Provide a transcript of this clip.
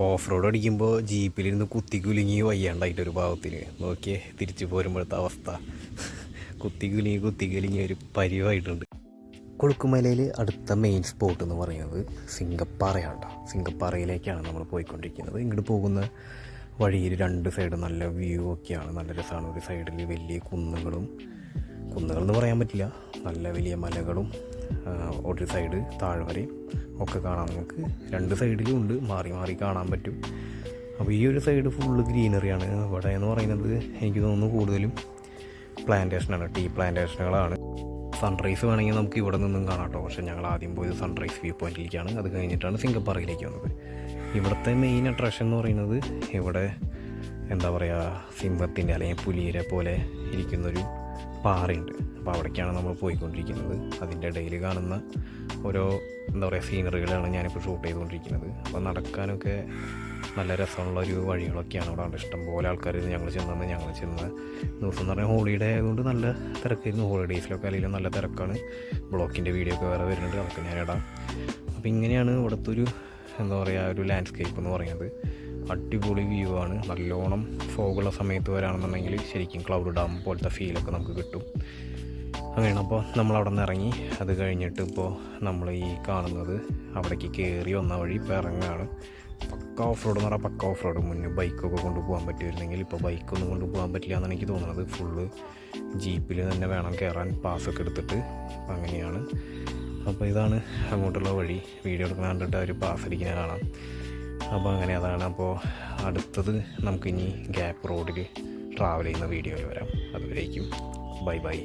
Off road അടിക്കുമ്പോൾ ജീപ്പിലിരുന്ന് കുത്തി കുലുങ്ങി വയ്യാണ്ടായിട്ടൊരു ഭാഗത്തിന് നോക്കിയേ തിരിച്ചു പോരുമ്പോഴത്തെ അവസ്ഥ. കുത്തി കുലുങ്ങി ഒരു പരിവായിട്ടുണ്ട്. കൊളുക്കുമലയിൽ അടുത്ത മെയിൻ സ്പോട്ട് എന്ന് പറയുന്നത് സിംഗപ്പാറയാണ് കേട്ടോ. സിംഗപ്പാറയിലേക്കാണ് നമ്മൾ പോയിക്കൊണ്ടിരിക്കുന്നത്. ഇങ്ങോട്ട് പോകുന്ന വഴിയിൽ രണ്ട് സൈഡ് നല്ല വ്യൂ ഒക്കെയാണ്, നല്ല രസമാണ്. ഒരു സൈഡിൽ വലിയ കുന്നുകളെന്ന് പറയാൻ പറ്റില്ല, നല്ല വലിയ മലകളും ഒരു സൈഡ് താഴ്വരയും ഒക്കെ കാണാം. നമുക്ക് രണ്ട് സൈഡിലും ഉണ്ട്, മാറി മാറി കാണാൻ പറ്റും. അപ്പോൾ ഈ ഒരു സൈഡ് ഫുള്ള് ഗ്രീനറിയാണ്. ഇവിടെ എന്ന് പറയുന്നത് എനിക്ക് തോന്നുന്നു കൂടുതലും പ്ലാന്റേഷനാണ്, ടീ പ്ലാന്റേഷനുകളാണ്. സൺറൈസ് വേണമെങ്കിൽ നമുക്ക് ഇവിടെ നിന്നും കാണാം കേട്ടോ. പക്ഷേ ഞങ്ങൾ ആദ്യം പോയത് സൺറൈസ് വ്യൂ പോയിന്റിലേക്കാണ്. അത് കഴിഞ്ഞിട്ടാണ് സിംഗപ്പാറയിലേക്ക് വന്നത്. ഇവിടുത്തെ മെയിൻ അട്രാക്ഷൻ എന്ന് പറയുന്നത് ഇവിടെ എന്താ പറയുക, സിംഹത്തിൻ്റെ അല്ലെങ്കിൽ പുലിയുടെ പോലെ ഇരിക്കുന്നൊരു പാറയുണ്ട്. അപ്പോൾ അവിടേക്കാണ് നമ്മൾ പോയിക്കൊണ്ടിരിക്കുന്നത്. അതിൻ്റെ ഇടയിൽ കാണുന്ന ഓരോ എന്താ പറയുക സീനറികളാണ് ഞാനിപ്പോൾ ഷൂട്ട് ചെയ്തുകൊണ്ടിരിക്കുന്നത്. അപ്പോൾ നടക്കാനൊക്കെ നല്ല രസമുള്ള ഒരു വഴികളൊക്കെയാണ് അവിടെ ഉണ്ട്. ഇഷ്ടംപോലെ ആൾക്കാർ ഞങ്ങൾ ചെന്ന ദിവസം എന്ന് പറഞ്ഞാൽ ഹോളിഡേ ആയതുകൊണ്ട് നല്ല തിരക്കായിരുന്നു. ഹോളിഡേയ്സിലൊക്കെ അല്ലെങ്കിൽ നല്ല തിരക്കാണ്. ബ്ലോക്കിൻ്റെ വീഡിയോ ഒക്കെ വേറെ വരുന്നുണ്ട്, അതൊക്കെ ഞാനിടാം. അപ്പോൾ ഇങ്ങനെയാണ് ഇവിടുത്തെ ഒരു എന്താ പറയുക ഒരു ലാൻഡ്സ്കേപ്പ് എന്ന് പറയുന്നത്. അടിപൊളി വ്യൂ ആണ്. നല്ലോണം ഫോഗുള്ള സമയത്ത് വരാണെന്നുണ്ടെങ്കിൽ ശരിക്കും ക്ലൗഡ് ഡാം പോലത്തെ ഫീലൊക്കെ നമുക്ക് കിട്ടും. അങ്ങനെയാണ്. അപ്പോൾ നമ്മളവിടെ നിന്ന് ഇറങ്ങി. അത് കഴിഞ്ഞിട്ട് ഇപ്പോൾ നമ്മൾ ഈ കാണുന്നത് അവിടേക്ക് കയറി വന്ന വഴി ഇപ്പോൾ ഇറങ്ങുകയാണ്. പക്ക ഓഫ് റോഡ് എന്ന് പറഞ്ഞാൽ പക്ക ഓഫ് റോഡ്. മുന്നേ ബൈക്കൊക്കെ കൊണ്ടുപോകാൻ പറ്റുമായിരുന്നെങ്കിൽ ഇപ്പോൾ ബൈക്കൊന്നും കൊണ്ടുപോകാൻ പറ്റില്ല എന്നാണ് എനിക്ക് തോന്നുന്നത്. ഫുള്ള് ജീപ്പിൽ തന്നെ വേണം കയറാൻ, പാസ്സൊക്കെ എടുത്തിട്ട്. അങ്ങനെയാണ്. അപ്പോൾ ഇതാണ് അങ്ങോട്ടുള്ള വഴി. വീഡിയോ എടുക്കുന്ന കണ്ടിട്ട് ഒരു പാസ് അടിക്കുന്നത് കാണാം. അപ്പോൾ അങ്ങനെ അതാണ്. അപ്പോൾ അടുത്തത് നമുക്കിനി ഗ്യാപ്പ് റോഡിൽ ട്രാവൽ ചെയ്യുന്ന വീഡിയോയിൽ വരാം. അതുവരേക്കും ബൈ ബൈ.